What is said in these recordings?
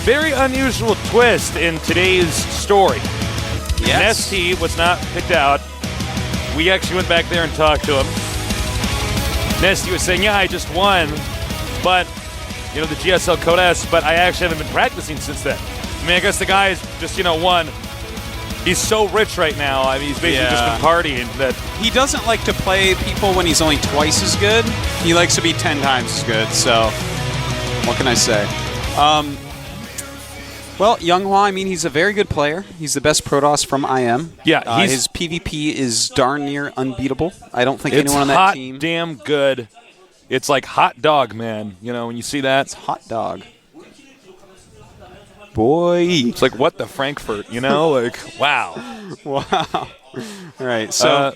very unusual twist in today's story. Yes. Nesty was not picked out. We actually went back there and talked to him. Nesty was saying, yeah, I just won, but, the GSL Code S, but I actually haven't been practicing since then. I mean, I guess the guy is just, won. He's so rich right now. I mean, he's basically just been partying. That he doesn't like to play people when he's only twice as good. He likes to be 10 times as good, so what can I say? Well, Younghwa, I mean, he's a very good player. He's the best Protoss from IM. Yeah, his PvP is darn near unbeatable. I don't think anyone on that team... It's hot damn good. It's like hot dog, man. When you see that. It's hot dog. Boy. It's like, what the Frankfurt, Like, wow. Wow. All right, so...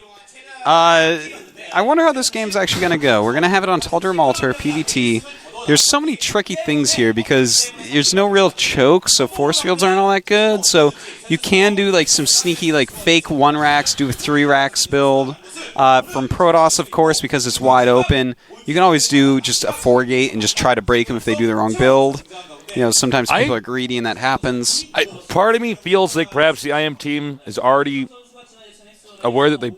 I wonder how this game's actually going to go. We're going to have it on Taldrum Altar, PvT. There's so many tricky things here because there's no real choke, so force fields aren't all that good. So you can do like some sneaky like fake 1 racks, do a 3 racks build. From Protoss, of course, because it's wide open. You can always do just a 4 gate and just try to break them if they do the wrong build. Sometimes people are greedy and that happens. Part of me feels like perhaps the IM team is already aware that they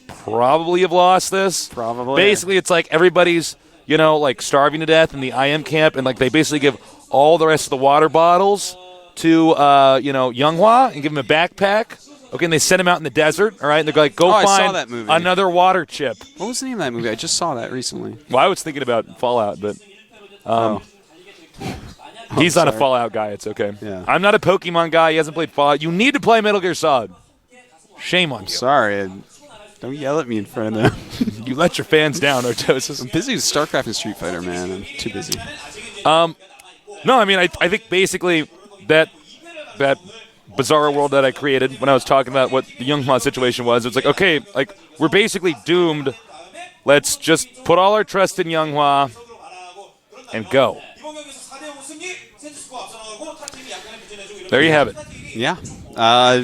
probably have lost this. Probably. Basically, it's like everybody's... like starving to death in the IM camp, and like they basically give all the rest of the water bottles to, Younghwa and give him a backpack. Okay, and they send him out in the desert, all right? And they're like, go find another water chip. What was the name of that movie? I just saw that recently. Well, I was thinking about Fallout, but he's not a Fallout guy. It's okay. Yeah. I'm not a Pokemon guy. He hasn't played Fallout. You need to play Metal Gear Solid. Shame on you. Sorry. Don't yell at me in front of them. You let your fans down, Ortosis. I'm busy with StarCraft and Street Fighter, man. I'm too busy. No, I mean, I think basically that bizarre world that I created when I was talking about what the Younghwa situation was, it's like, okay, like we're basically doomed. Let's just put all our trust in Younghwa and go. There you have it. Yeah.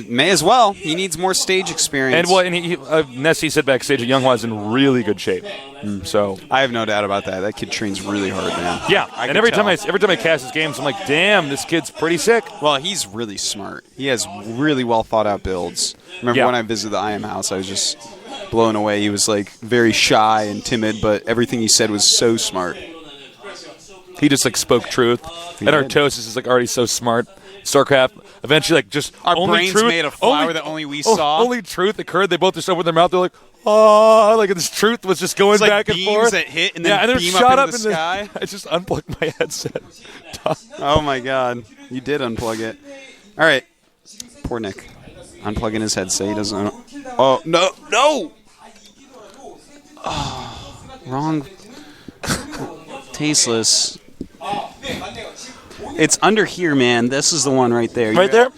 May as well. He needs more stage experience. And Nessie said backstage that Younghwa's in really good shape. So I have no doubt about that. That kid trains really hard, man. Yeah, and every time I cast his games, I'm like, damn, this kid's pretty sick. Well, he's really smart. He has really well thought out builds. Remember when I visited the IM house, I was just blown away. He was like very shy and timid, but everything he said was so smart. He just like spoke truth. And Artosis is like already so smart. StarCraft eventually like just our only brains truth, made a flower that only we saw. Only truth occurred. They both just opened their mouth. They're like, oh, like this truth was just going back and forth. That hit and then beam shot up into the sky. I just unplugged my headset. Oh my god, you did unplug it. All right, poor Nick, unplugging his headset. He doesn't. Oh no. Oh, wrong. Tasteless. It's under here, man. This is the one right there. Right there?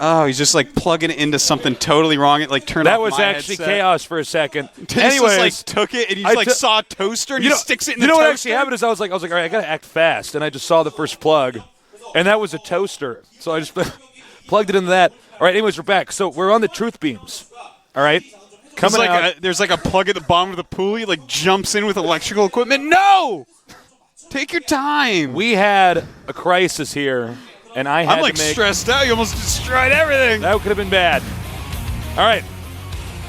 Oh, he's just like plugging it into something totally wrong. It like turned off my headset. That was actually chaos for a second. Anyways, like took it and he just like saw a toaster and he sticks it in the toaster. You know what actually happened is I was like, all right, I gotta act fast, and I just saw the first plug, and that was a toaster. So I just plugged it into that. All right, anyways, we're back. So we're on the truth beams. All right, coming out. There's like a plug at the bottom of the pool. He like jumps in with electrical equipment. No. Take your time. We had a crisis here, and I had I'm like stressed out. You almost destroyed everything. That could have been bad. All right.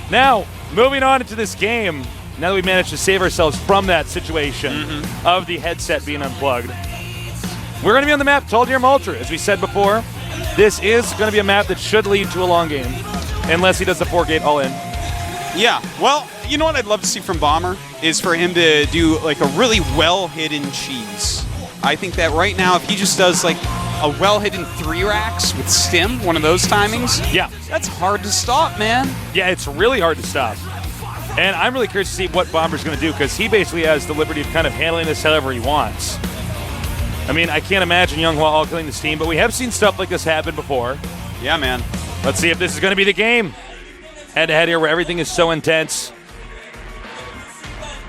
Now, moving on into this game, now that we managed to save ourselves from that situation of the headset being unplugged, we're going to be on the map Taldrum Ultra. As we said before, this is going to be a map that should lead to a long game, unless he does the 4-gate all-in. Yeah, well, you know what I'd love to see from Bomber is for him to do like a really well-hidden cheese. I think that right now, if he just does like a well-hidden 3 racks with stim, one of those timings, that's hard to stop, man. Yeah, it's really hard to stop. And I'm really curious to see what Bomber's going to do, because he basically has the liberty of kind of handling this however he wants. I mean, I can't imagine Younghwa all killing this team, but we have seen stuff like this happen before. Yeah, man. Let's see if this is going to be the game. Head-to-head here where everything is so intense.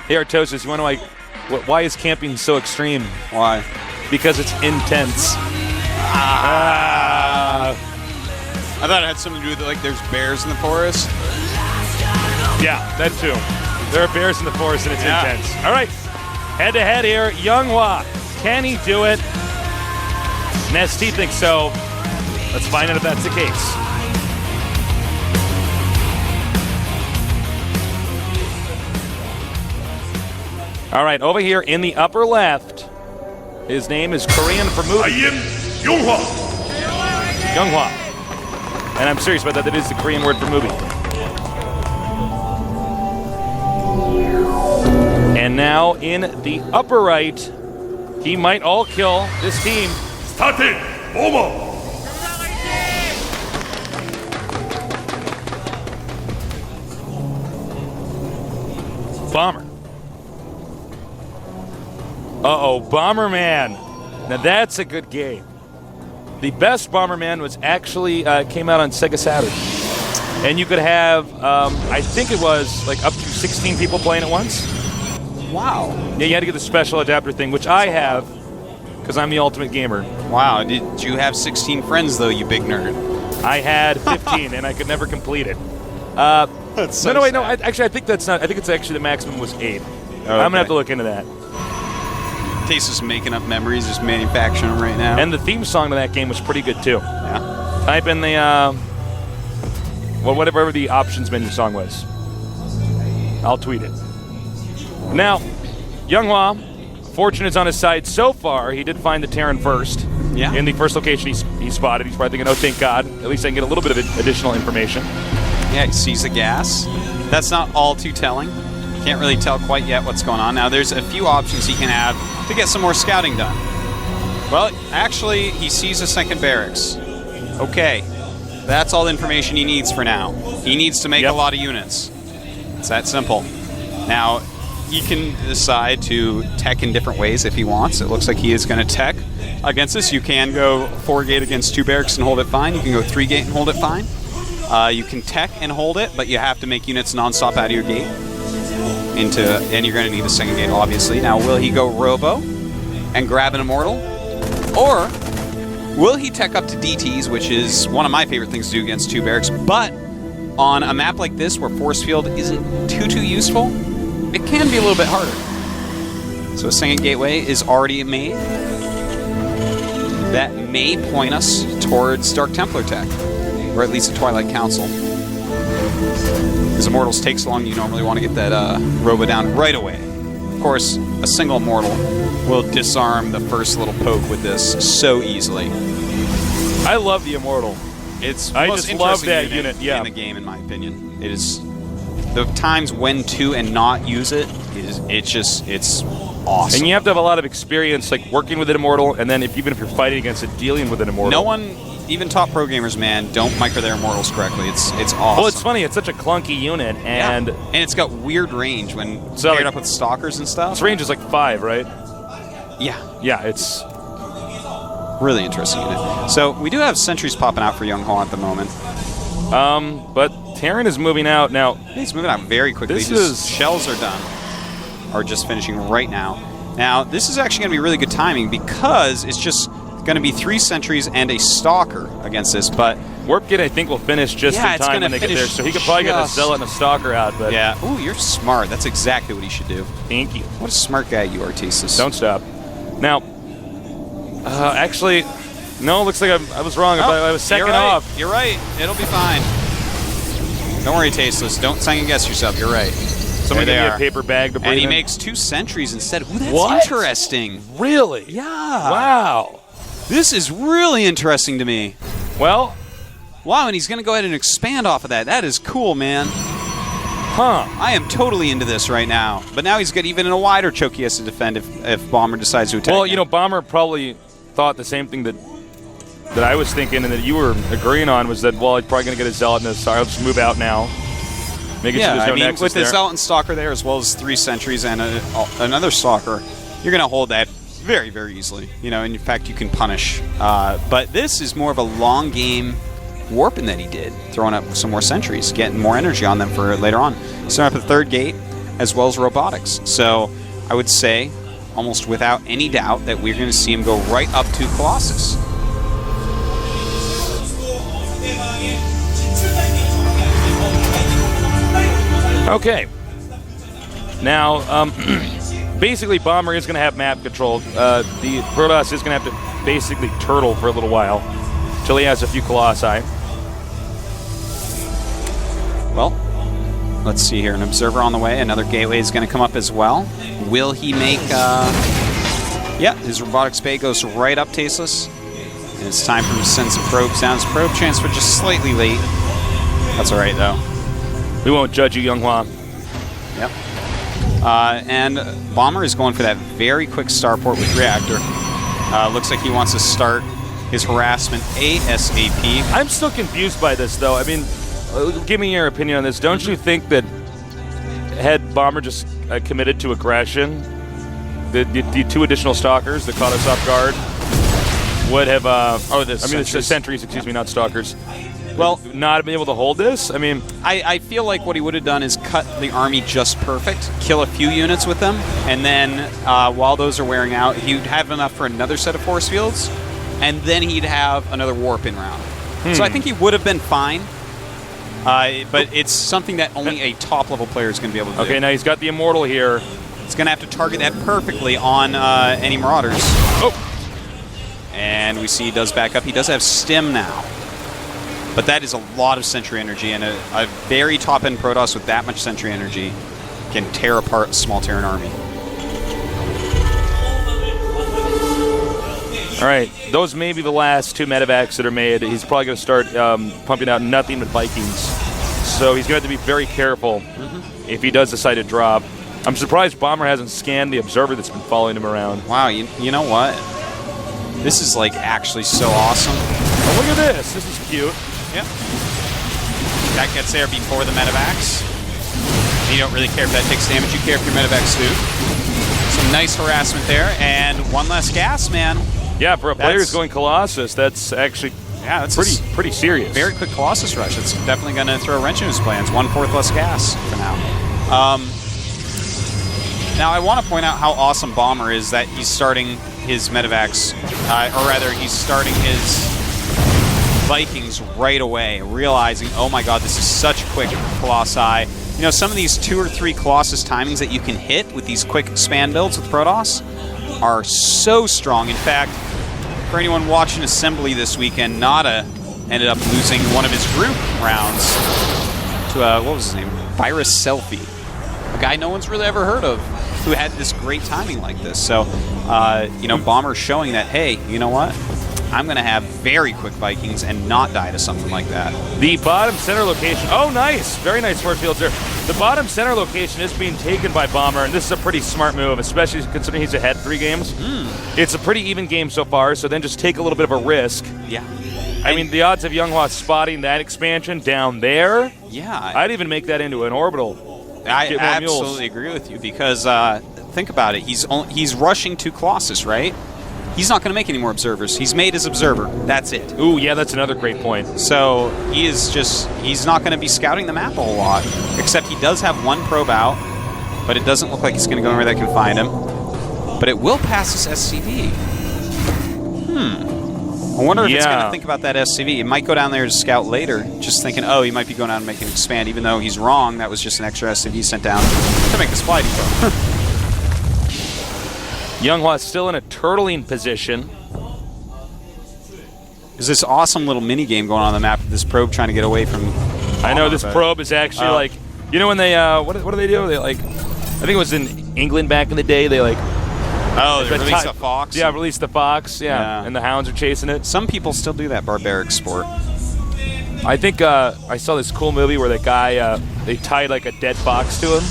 Hey, Artosis, you want to why is camping so extreme? Why? Because it's intense. I thought it had something to do with like there's bears in the forest. Yeah, that too. There are bears in the forest and it's intense. All right, head-to-head here. Younghwa, can he do it? And ST thinks so. Let's find out if that's the case. All right, over here in the upper left, his name is Korean for movie. I am Younghwa. Younghwa. And I'm serious about that. That is the Korean word for movie. And now in the upper right, he might all kill this team. StarTale, Bomber. Bomber. Uh-oh, Bomberman. Now that's a good game. The best Bomberman was actually came out on Sega Saturn. And you could have, I think it was like up to 16 people playing at once. Wow. Yeah, you had to get the special adapter thing, which I have, because I'm the ultimate gamer. Wow. Did you have 16 friends, though, you big nerd? I had 15, and I could never complete it. That's so no. sad. I think that's not. I think it's actually the maximum was 8. Okay. I'm gonna have to look into that. Taste is making up memories, just manufacturing them right now. And the theme song to that game was pretty good too. Yeah. Type in the whatever the options menu song was. I'll tweet it. Now, Younghwa, fortune is on his side so far. He did find the Terran first. Yeah. In the first location he spotted. He's probably thinking, oh, thank God. At least I can get a little bit of additional information. Yeah, he sees the gas. That's not all too telling. Can't really tell quite yet what's going on. Now, there's a few options he can have to get some more scouting done. Well, actually, he sees a second barracks. Okay. That's all the information he needs for now. He needs to make a lot of units. It's that simple. Now, he can decide to tech in different ways if he wants. It looks like he is going to tech against this. You can go 4-gate against 2 barracks and hold it fine. You can go 3-gate and hold it fine. You can tech and hold it, but you have to make units nonstop out of your gate. And you're going to need a second gate, obviously. Now, will he go Robo and grab an Immortal? Or will he tech up to DTs, which is one of my favorite things to do against 2 barracks, but on a map like this where Force Field isn't too useful, it can be a little bit harder. So a second gateway is already made. That may point us towards Dark Templar tech, or at least the Twilight Council. Because Immortals take so long, you normally want to get that Robo down right away. Of course, a single Immortal will disarm the first little poke with this so easily. I love the Immortal. It's I most just love interesting that unit, yeah. in the game, in my opinion. It is the times when to and not use it. It's awesome. And you have to have a lot of experience, like working with an Immortal, and then even if you're fighting against it, dealing with an Immortal. No one, even top pro gamers, man, don't micro their Immortals correctly. It's awesome. Well, it's funny. It's such a clunky unit, and and it's got weird range when paired up with stalkers and stuff. Its range is like 5, right? Yeah. Yeah, it's really interesting unit. So we do have sentries popping out for Younghwa at the moment. But Terran is moving out now. He's moving out very quickly. Shells are done. Are just finishing right now. Now, this is actually going to be really good timing because it's just going to be 3 sentries and a stalker against this, but Warp Gate, I think, will finish just in time when they get there, so he could probably get a Zealot and a Stalker out. But yeah. Ooh, you're smart. That's exactly what he should do. Thank you. What a smart guy you are, Thesis. Don't stop. Now, actually, no, looks like I was wrong. I was second off. You're right. It'll be fine. Don't worry, Tasteless. Don't second guess yourself. You're right. Somebody give me a paper bag to breathe And he in. makes 2 sentries instead. Ooh, that's What? interesting. Really? Yeah. Wow. This is really interesting to me. Well, wow, and he's going to go ahead and expand off of that. That is cool, man. huh. I am totally into this right now. But now he's got even a wider choke he has to defend if Bomber decides to attack Well, him. you know, Bomber probably thought the same thing that I was thinking and that you were agreeing on was that, well, he's probably going to get a Zealot and a Star. I'll just move out now. Making sure there's no Nexus with there. the Zealot and Stalker there, as well as 3 sentries and another Stalker, you're going to hold that very, very easily. You know, and in fact, you can punish. But this is more of a long game warping that he did, throwing up some more sentries, getting more energy on them for later on. Starting up the 3rd gate, as well as robotics. So I would say, almost without any doubt, that we're going to see him go right up to Colossus. Okay. Now, basically, Bomber is going to have map control. The Protoss is going to have to basically turtle for a little while, until he has a few Colossi. Well, let's see here. An observer on the way. Another gateway is going to come up as well. Will he make... yeah, his robotics bay goes right up Tasteless. And it's time for him to send some probes down. His probe transfer just slightly late. That's all right, though. We won't judge you, Younghwa. Yep. And Bomber is going for that very quick starport with Reactor. Looks like he wants to start his harassment ASAP. I'm still confused by this, though. I mean, give me your opinion on this. Don't you think that had Bomber just committed to aggression, the 2 additional stalkers that caught us off guard would have... the sentries, excuse me, not stalkers. Well, not been able to hold this? I mean... I feel like what he would have done is cut the army just perfect, kill a few units with them, and then while those are wearing out, he'd have enough for another set of force fields, and then he'd have another warp in round. So I think he would have been fine, but it's something that only a top-level player is going to be able to do. Okay, now he's got the Immortal here. He's going to have to target that perfectly on any Marauders. Oh! And we see he does back up. He does have Stim now. But that is a lot of Sentry energy, and a very top-end Protoss with that much Sentry energy can tear apart a small Terran army. All right, those may be the last 2 medevacs that are made. He's probably going to start pumping out nothing but Vikings. So he's going to have to be very careful if he does decide to drop. I'm surprised Bomber hasn't scanned the Observer that's been following him around. Wow, you know what? This is, like, actually so awesome. Oh, look at this. This is cute. Yep. That gets there before the medevacs. You don't really care if that takes damage. You care if your medevacs do. Some nice harassment there, and one less gas, man. Yeah, for a player who's going Colossus, that's actually pretty serious. Very quick Colossus rush. It's definitely going to throw a wrench in his plans. 1/4 less gas for now. Now, I want to point out how awesome Bomber is that he's starting his medevacs, or rather, he's starting his Vikings right away, realizing, oh my god, this is such quick Colossi. You know, some of these 2 or 3 Colossus timings that you can hit with these quick span builds with Protoss are so strong. In fact, for anyone watching Assembly this weekend, Nada ended up losing one of his group rounds to, what was his name? Virus Selfie. A guy no one's really ever heard of who had this great timing like this. So, you know, Bomber showing that, hey, you know what? I'm going to have very quick Vikings and not die to something like that. The bottom center location. Oh, nice. Very nice force fields there. The bottom center location is being taken by Bomber, and this is a pretty smart move, especially considering he's ahead 3 games. It's a pretty even game so far, so then just take a little bit of a risk. Yeah. I mean, the odds of Younghwa spotting that expansion down there, yeah, I'd even make that into an orbital. I absolutely agree with you, because think about it. He's rushing to Colossus, right? He's not going to make any more observers. He's made his observer. That's it. Ooh, yeah, that's another great point. So he's not going to be scouting the map a whole lot, except he does have 1 probe out, but it doesn't look like he's going to go anywhere that can find him. But it will pass his SCV. I wonder if it's going to think about that SCV. It might go down there to scout later, just thinking, oh, he might be going out and making an expand, even though he's wrong. That was just an extra SCV sent down to make the supply depot. Younghwa's still in a turtling position. There's this awesome little mini game going on the map with this probe trying to get away from... I know, this probe is actually like... You know when they... what do they do? They like... I think it was in England back in the day. They like... Oh, they released the fox? Yeah, released the fox, yeah. And the hounds are chasing it. Some people still do that barbaric sport. I think I saw this cool movie where that guy, they tied like a dead fox to him.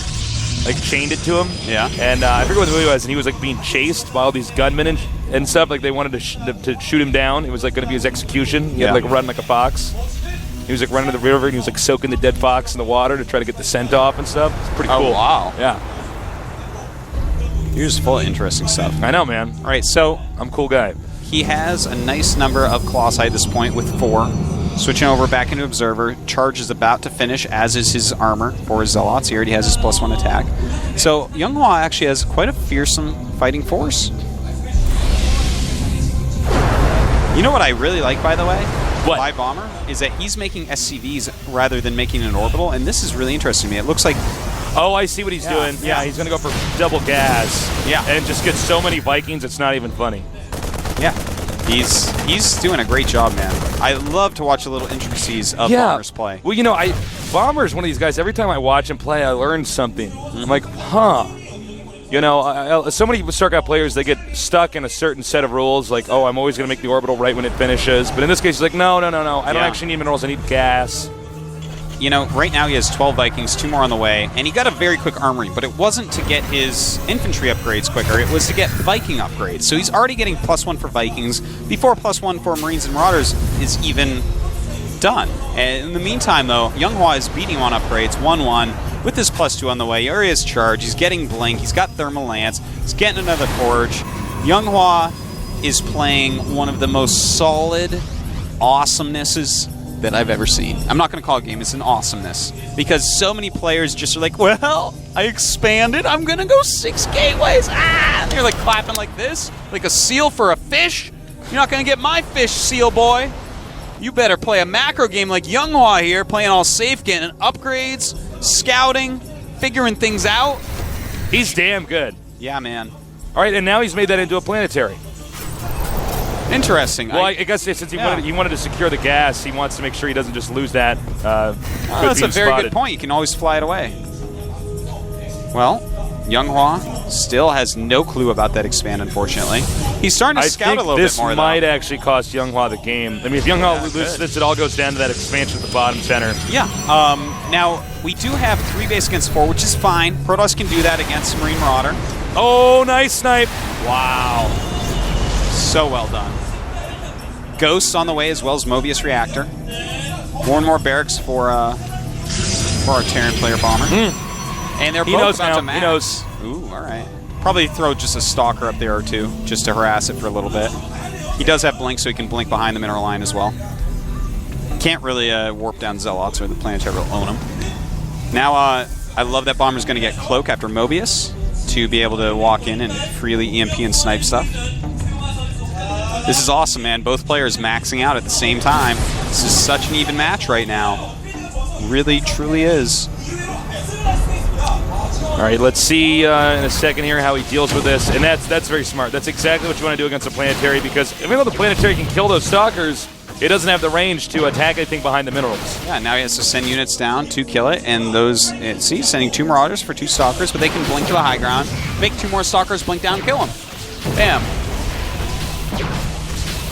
Like chained it to him. Yeah. And I forget what the movie was, and he was like being chased by all these gunmen and stuff. Like they wanted to shoot him down. It was like going to be his execution. He had to like run like a fox. He was like running to the river, and he was like soaking the dead fox in the water to try to get the scent off and stuff. It's pretty cool. Oh, wow. Yeah. You're just full of interesting stuff. I know, man. All right, so I'm a cool guy. He has a nice number of Colossi at this point with 4. Switching over back into Observer. Charge is about to finish, as is his armor for his Zealots. He already has his +1 attack. So Younghwa actually has quite a fearsome fighting force. You know what I really like, by the way? What? By Bomber? Is that he's making SCVs rather than making an orbital, and this is really interesting to me. It looks like... Oh, I see what he's doing. Yeah, he's going to go for double gas. Yeah. And just get so many Vikings, it's not even funny. Yeah. He's doing a great job, man. I love to watch the little intricacies of Bombers play. Well, you know, Bomber's one of these guys, every time I watch him play, I learn something. I'm like, huh. You know, so many StarCraft players, they get stuck in a certain set of rules, like, oh, I'm always going to make the orbital right when it finishes. But in this case, he's like, no. I don't actually need minerals, I need gas. You know, right now he has 12 Vikings, 2 more on the way, and he got a very quick armory, but it wasn't to get his infantry upgrades quicker, it was to get Viking upgrades. So he's already getting +1 for Vikings before +1 for Marines and Marauders is even done. And in the meantime, though, Younghwa is beating him on upgrades, 1-1, with his +2 on the way. Aria's charge, he's getting Blink, he's got Thermal Lance, he's getting another Forge. Younghwa is playing one of the most solid awesomenesses that I've ever seen. I'm not going to call it a game, it's an awesomeness. Because so many players just are like, well, I expanded, I'm going to go 6 gateways. And they're like clapping like this, like a seal for a fish. You're not going to get my fish, seal boy. You better play a macro game like Younghwa here, playing all safe, getting upgrades, scouting, figuring things out. He's damn good. Yeah, man. All right, and now he's made that into a planetary. Interesting. Well, I guess since he wanted to secure the gas, he wants to make sure he doesn't just lose that. That's a very good point. You can always fly it away. Well, Younghwa still has no clue about that expand, unfortunately. He's starting to scout a little bit more, though. This might actually cost Younghwa the game. I mean, if Younghwa loses this, it all goes down to that expansion at the bottom center. Yeah. Now, we do have 3 base against 4, which is fine. Protoss can do that against Marine Marauder. Oh, nice snipe. Wow. So well done. Ghosts on the way, as well as Mobius Reactor. More and more barracks for our Terran player Bomber. And they're both about to max. He knows. Ooh, all right. Probably throw just a Stalker up there or 2, just to harass it for a little bit. He does have Blink, so he can blink behind the mineral line as well. Can't really warp down Zealots, or the Planetary will own him. Now, I love that Bomber's going to get Cloak after Mobius to be able to walk in and freely EMP and snipe stuff. This is awesome, man. Both players maxing out at the same time. This is such an even match right now. Really, truly is. All right, let's see in a second here how he deals with this. And that's very smart. That's exactly what you want to do against a planetary, because even though the planetary can kill those stalkers, it doesn't have the range to attack anything behind the minerals. Yeah, now he has to send units down to kill it, and those, see, sending 2 Marauders for 2 Stalkers, but they can blink to the high ground, make 2 more Stalkers, blink down, kill him. Bam.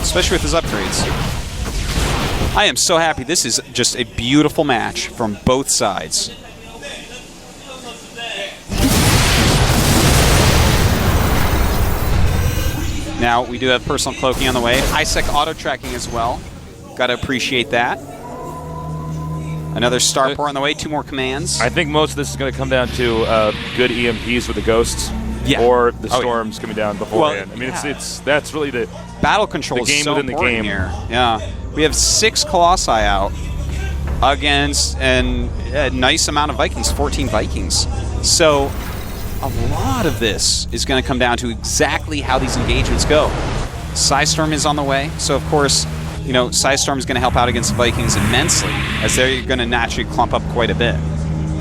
Especially with his upgrades. I am so happy. This is just a beautiful match from both sides. Now, we do have personal cloaking on the way. High-sec auto-tracking as well. Got to appreciate that. Another starport on the way, 2 more commands. I think most of this is going to come down to good EMPs with the ghosts. Yeah. Or the storms coming down beforehand. Well, I mean, it's that's really the battle control the game is so within the game here. Yeah, we have 6 Colossi out against a nice amount of Vikings, 14 Vikings. So a lot of this is going to come down to exactly how these engagements go. Psystorm is on the way, so of course, you know, Psystorm is going to help out against Vikings immensely, as they're going to naturally clump up quite a bit.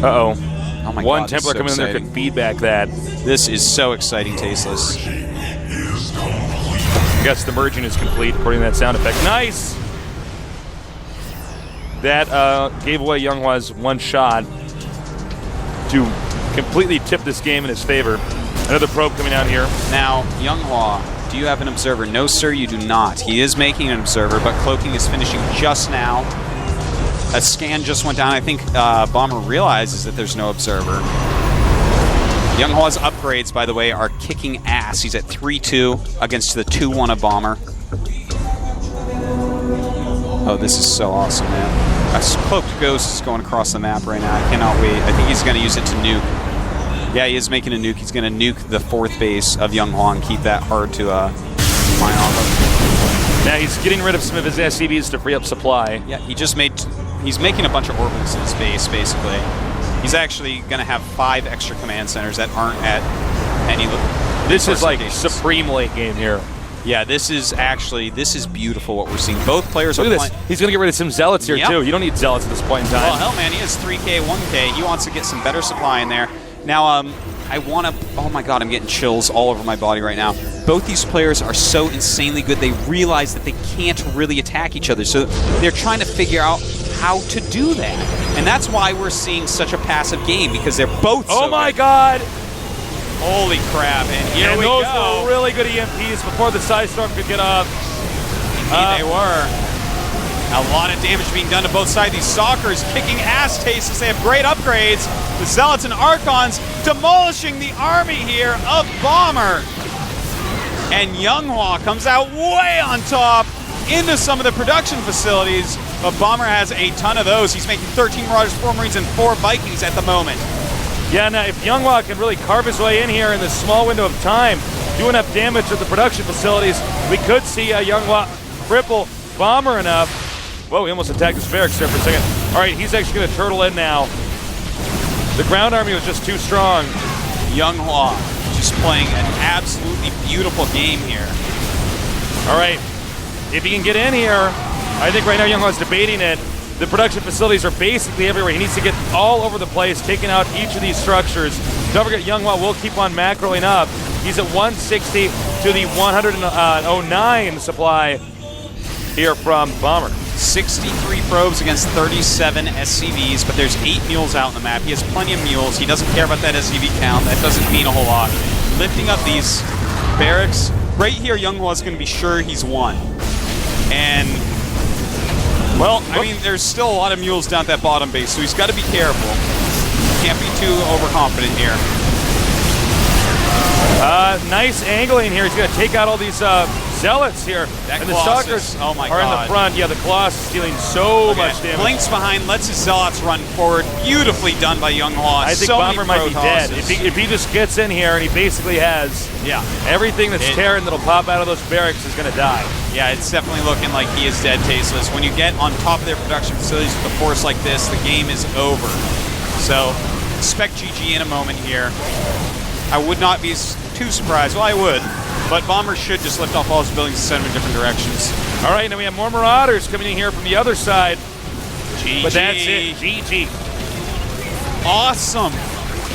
Uh-oh. Oh my One God, Templar so coming in there could feedback that. This is so exciting, Tasteless. I guess the merging is complete, according to that sound effect. Nice! That gave away Younghwa's one shot to completely tip this game in his favor. Another probe coming out here. Now, Younghwa, do you have an observer? No, sir, you do not. He is making an observer, but cloaking is finishing just now. A scan just went down. I think Bomber realizes that there's no observer. Younghwa's upgrades, by the way, are kicking ass. He's at 3-2 against the 2-1 of Bomber. Oh, this is so awesome, man. A cloaked ghost is going across the map right now. I cannot wait. I think he's going to use it to nuke. Yeah, he is making a nuke. He's going to nuke the 4th base of Younghwa and keep that hard to mine off of. Now he's getting rid of some of his SCVs to free up supply. Yeah, he's making a bunch of orbitals in his base, basically. He's actually going to have 5 extra command centers that aren't at any. This is like supreme late game here. Yeah, this is beautiful what we're seeing. Both players are playing. He's going to get rid of some Zealots here, too. You don't need Zealots at this point in time. Well, hell, man, he has 3K, 1K. He wants to get some better supply in there. Now, I want to... Oh my god, I'm getting chills all over my body right now. Both these players are so insanely good, they realize that they can't really attack each other, so they're trying to figure out how to do that. And that's why we're seeing such a passive game, because they're both so Oh my good. god! Holy crap, and here we those go. were really good EMPs before the Side Storm could get up. Indeed they were. A lot of damage being done to both sides. These Stalkers kicking ass Tasteless. They have great upgrades. The Zealots and Archons demolishing the army here of Bomber. And Younghwa comes out way on top into some of the production facilities, but Bomber has a ton of those. He's making 13 Marauders, 4 Marines, and 4 Vikings at the moment. Yeah, now if Younghwa can really carve his way in here in this small window of time, do enough damage at the production facilities, we could see Younghwa cripple Bomber enough. Whoa, he almost attacked his barracks there for a second. All right, he's actually going to turtle in now. The ground army was just too strong. Younghwa just playing an absolutely beautiful game here. All right, if he can get in here, I think right now Younghwa's debating it. The production facilities are basically everywhere. He needs to get all over the place, taking out each of these structures. Don't forget, Younghwa will keep on macroing up. He's at 160 to the 109 supply here from Bomber. 63 probes against 37 SCVs, but there's 8 mules out on the map. He has plenty of mules. He doesn't care about that SCV count. That doesn't mean a whole lot. Lifting up these barracks. Right here, Younghwa is going to be sure he's won. And, well, I mean, there's still a lot of mules down at that bottom base, so he's got to be careful. Can't be too overconfident here. Nice angling here. He's going to take out all these Zealots here. That and the Colossus, Stalkers oh my are in God. the front. Yeah, the Colossus is dealing so much damage. Blinks behind, lets his Zealots run forward. Beautifully done by Younghwa. I think so Bomber might be dead. Protosses. If he just gets in here and he basically has everything that's Terran that'll pop out of those barracks is going to die. Yeah, it's definitely looking like he is dead, Tasteless. When you get on top of their production facilities with a force like this, the game is over. So, expect GG in a moment here. I would not be too surprised. Well, I would. But Bomber should just lift off all his buildings and send them in different directions. All right, now we have more Marauders coming in here from the other side. GG. But that's it. GG. Awesome.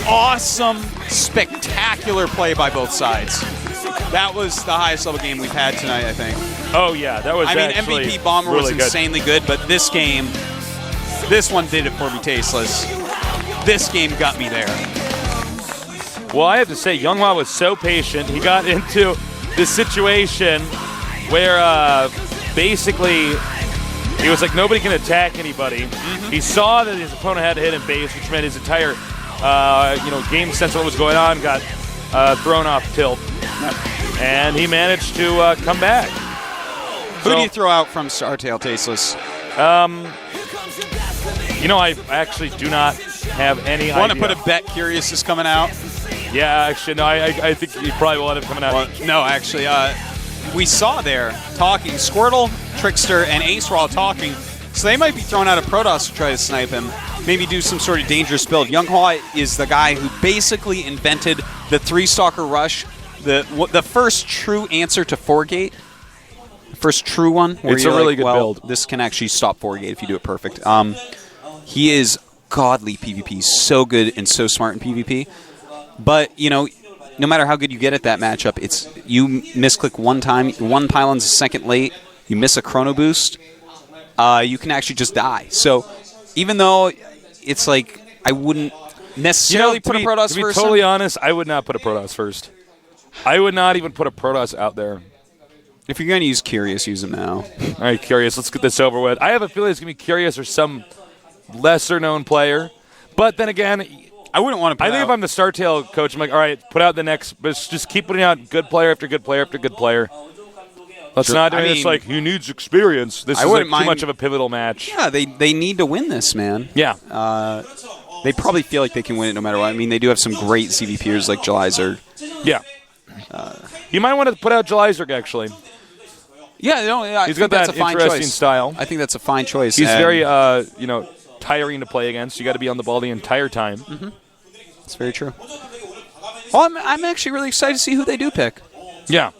Awesome, spectacular play by both sides. That was the highest level game we've had tonight, I think. Oh, yeah. That was actually MVP Bomber really was good. insanely good, but this game, this one did it for me, Tasteless. This game got me there. Well, I have to say, Younghwa was so patient. He got into this situation where basically he was like, nobody can attack anybody. He saw that his opponent had to hit in base, which meant his entire game sense of what was going on got thrown off tilt. And he managed to come back. Who do you throw out from StarTale, Tasteless? I actually do not have any idea. Want to put a bet Curious is coming out? Yeah, actually, no, I think he probably will end up coming out. Well, no, actually, we saw there talking. Squirtle, Trickster, and Ace were all talking, so they might be throwing out a Protoss to try to snipe him. Maybe do some sort of dangerous build. Younghwa is the guy who basically invented the 3-Stalker Rush, the first true answer to 4-Gate. The first true one. Where It's a really good build. This can actually stop 4-Gate if you do it perfect. He is godly PvP, so good and so smart in PvP. But, no matter how good you get at that matchup, it's you misclick one time, one pylon's a second late, you miss a chrono boost, you can actually just die. So even though it's like I wouldn't necessarily put a Protoss to be first. totally honest, I would not put a Protoss first. I would not even put a Protoss out there. If you're going to use Curious, use him now. All right, Curious, let's get this over with. I have a feeling it's going to be Curious or some lesser-known player. But then again, I wouldn't want to put I think if I'm the StarTale coach, I'm like, all right, put out the next, but just keep putting out good player after good player after good player. Let's not do this like, he needs experience. This is like too much of a pivotal match. Yeah, they need to win this, man. Yeah. They probably feel like they can win it no matter what. I mean, they do have some great CVPers like Jelizer. Yeah. You might want to put out Jelizer, actually. Yeah, I he's think got that that's a fine interesting choice. style. I think that's a fine choice. He's very, tiring to play against. You got to be on the ball the entire time. That's very true. Well, I'm actually really excited to see who they do pick. Yeah.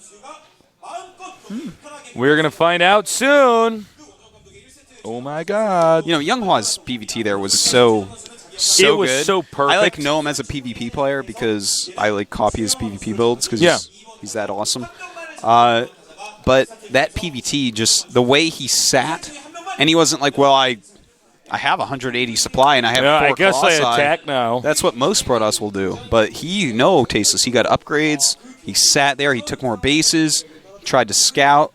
We're going to find out soon. Oh, my God. Younghwa's PvT there was so so it was good. so perfect. I like know him as a PvP player because I like copy his PvP builds because he's that awesome. But that PvT, just the way he sat, and he wasn't like, well, I have 180 supply and I have 4 I guess Colossi. I attack now. That's what most Protoss will do. But Tasteless, he got upgrades. He sat there. He took more bases. Tried to scout.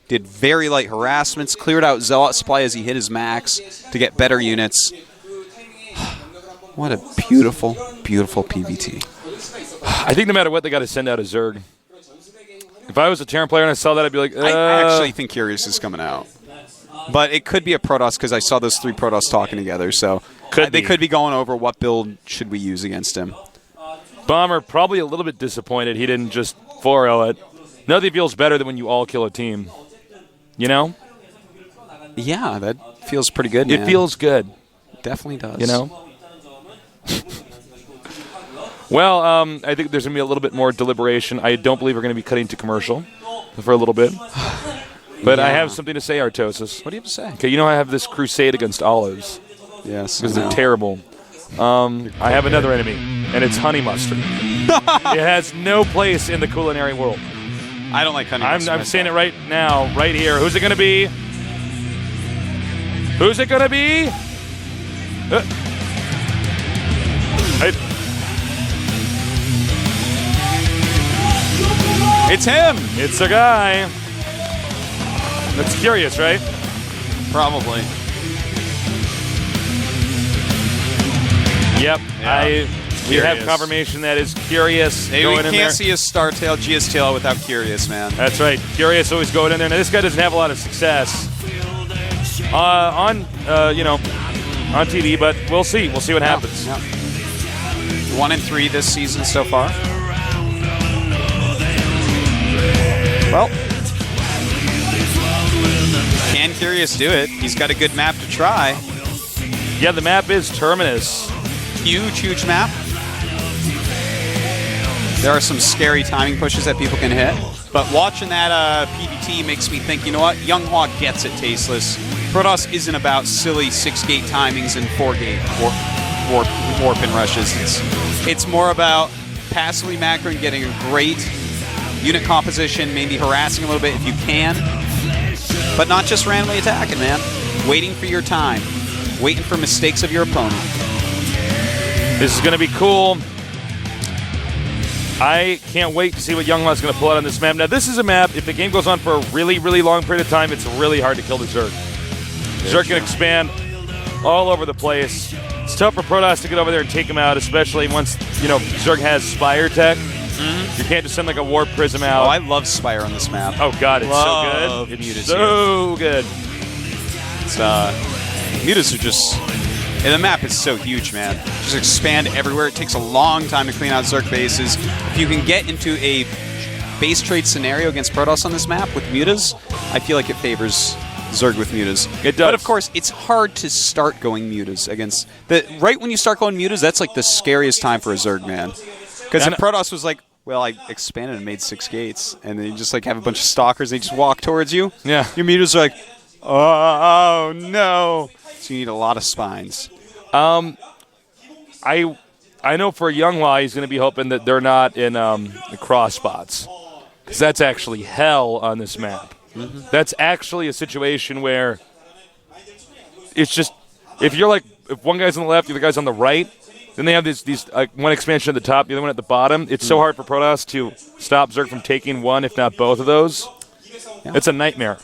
Did very light harassments. Cleared out Zealot supply as he hit his max to get better units. What a beautiful, beautiful PvT. I think no matter what, they got to send out a Zerg. If I was a Terran player and I saw that, I'd be like, I actually think Curious is coming out. But it could be a Protoss because I saw those 3 Protoss talking together. So they could be going over what build should we use against him. Bomber probably a little bit disappointed he didn't just 4-0 it. Nothing feels better than when you all kill a team. You know? Yeah, that feels pretty good, man. It feels good. Definitely does. You know? Well, I think there's going to be a little bit more deliberation. I don't believe we're going to be cutting to commercial for a little bit. But I have something to say, Artosis. What do you have to say? Okay, you know I have this crusade against olives. Yes. Because they're terrible. I have another enemy, and it's honey mustard. It has no place in the culinary world. I don't like honey mustard. I'm saying it right now, right here. Who's it going to be? Who's it going to be? It's him! It's a guy. That's Curious, right? Probably. Yep. Yeah. We have confirmation that is Curious going in there. We can't see a StarTale GSTL without Curious, man. That's right. Curious always going in there. Now, this guy doesn't have a lot of success on TV, but we'll see. We'll see what happens. Yeah. 1-3 this season so far. Well, can Curious do it? He's got a good map to try. Yeah, the map is Terminus. Huge, huge map. There are some scary timing pushes that people can hit. But watching that PvT makes me think, you know what? Younghwa gets it, Tasteless. Protoss isn't about silly 6-gate timings and 4-gate warp and rushes. It's more about passively macroing, getting a great unit composition, maybe harassing a little bit if you can, but not just randomly attacking, man. Waiting for your time. Waiting for mistakes of your opponent. This is going to be cool. I can't wait to see what Younghwa's going to pull out on this map. Now, this is a map, if the game goes on for a really, really long period of time, it's really hard to kill the Zerg. Zerg can expand all over the place. It's tough for Protoss to get over there and take him out, especially once, Zerg has Spire tech. Mm-hmm. You can't just send like a Warp Prism out. Oh, I love Spire on this map. Oh, God, it's so good. It's so good. It's, mutas are just... And the map is so huge, man. Just expand everywhere. It takes a long time to clean out Zerg bases. If you can get into a base trade scenario against Protoss on this map with mutas, I feel like it favors Zerg with mutas. It does. But of course, it's hard to start going mutas against... Right when you start going mutas, that's like the scariest time for a Zerg, man. Because if Protoss was like, well, I expanded and made 6 gates, and then you just like have a bunch of stalkers, they just walk towards you. Yeah. Your mutas are like, oh no. So you need a lot of spines. I know for Younghwa, he's going to be hoping that they're not in the cross spots, because that's actually hell on this map. Mm-hmm. That's actually a situation where it's just if one guy's on the left, the other guy's on the right, then they have these one expansion at the top, the other one at the bottom. It's so hard for Protoss to stop Zerg from taking one, if not both of those. Yeah. It's a nightmare.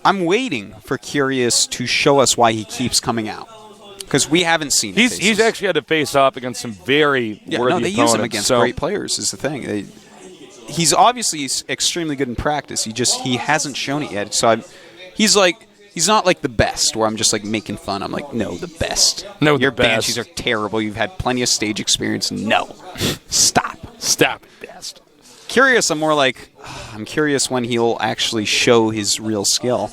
I'm waiting for Curious to show us why he keeps coming out, because we haven't seen it. He's actually had to face off agaginst some very worthy opponents. They use him against great players is the thing. He's obviously extremely good in practice. He hasn't shown it yet. So he's not like the best, where I'm just like making fun. I'm like, no, the best. No, your the best. Banshees are terrible. You've had plenty of stage experience. No, stop best. Curious, I'm curious when he'll actually show his real skill.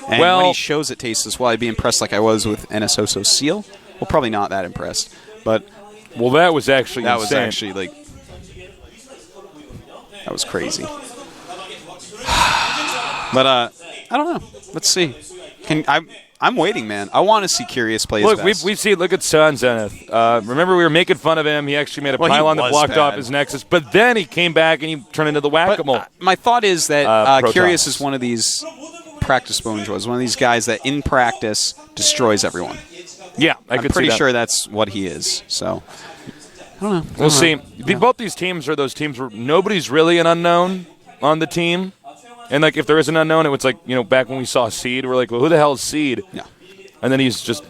And when he shows it, Tasteless, will I be impressed like I was with NSOSO Seal? Well, probably not that impressed. But that was actually insane. Was actually that was crazy. But I don't know. Let's see. I'm waiting, man. I want to see Curious play his Look, best. we've seen. Look at Sun Zenith. Remember, we were making fun of him. He actually made a Well, he pylon that was blocked off bad. his Nexus, but then he came back and he turned into the whack-a-mole. My thought is that Protoss. Curious is one of these practice Bonejoys, one of these guys that in practice destroys everyone. Yeah, I'm could pretty see that. sure that's what he is. So I don't know. We'll see. Both these teams are those teams where nobody's really an unknown on the team. And, like, if there is an unknown, it was like, back when we saw Seed, we're like, well, who the hell is Seed? Yeah. And then he's just,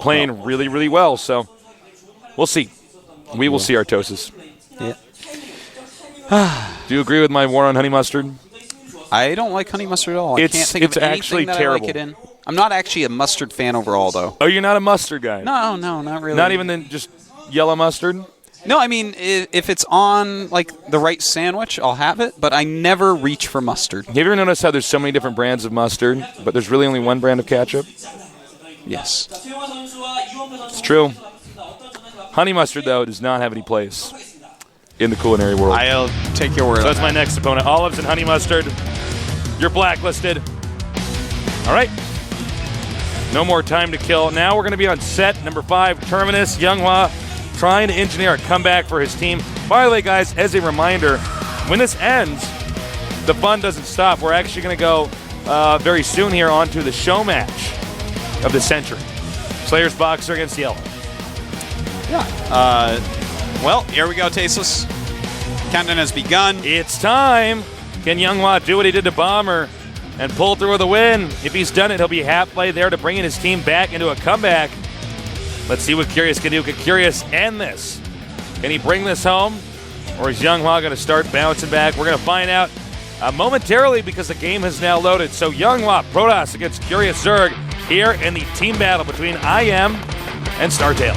playing really, really well. So we'll see. We will see Artosis. Yeah. Do you agree with my war on honey mustard? I don't like honey mustard at all. I can't think of anything actually that terrible. I like it in. I'm not actually a mustard fan overall, though. Oh, you're not a mustard guy? No, not really. Not even just yellow mustard? No, I mean, if it's on, like, the right sandwich, I'll have it, but I never reach for mustard. Have you ever noticed how there's so many different brands of mustard, but there's really only one brand of ketchup? Yes. It's true. Honey mustard, though, does not have any place in the culinary world. I'll take your word So on that's that. my next opponent. Olives and honey mustard. You're blacklisted. All right. No more time to kill. Now we're going to be on set number 5, Terminus. Younghwa trying to engineer a comeback for his team. By the way, guys, as a reminder, when this ends, the fun doesn't stop. We're actually going to go very soon here onto the show match of the century. Slayer's Boxer against Yellow. Yeah. Well, here we go, Tasteless. Countdown has begun. It's time. Can Younghwa do what he did to Bomber and pull through with a win? If he's done it, he'll be halfway there to bringing his team back into a comeback. Let's see what Curious can do. Can Curious end this? Can he bring this home? Or is Younghwa going to start bouncing back? We're going to find out momentarily because the game has now loaded. So Younghwa, Protoss against Curious Zerg here in the team battle between IM and StarTale.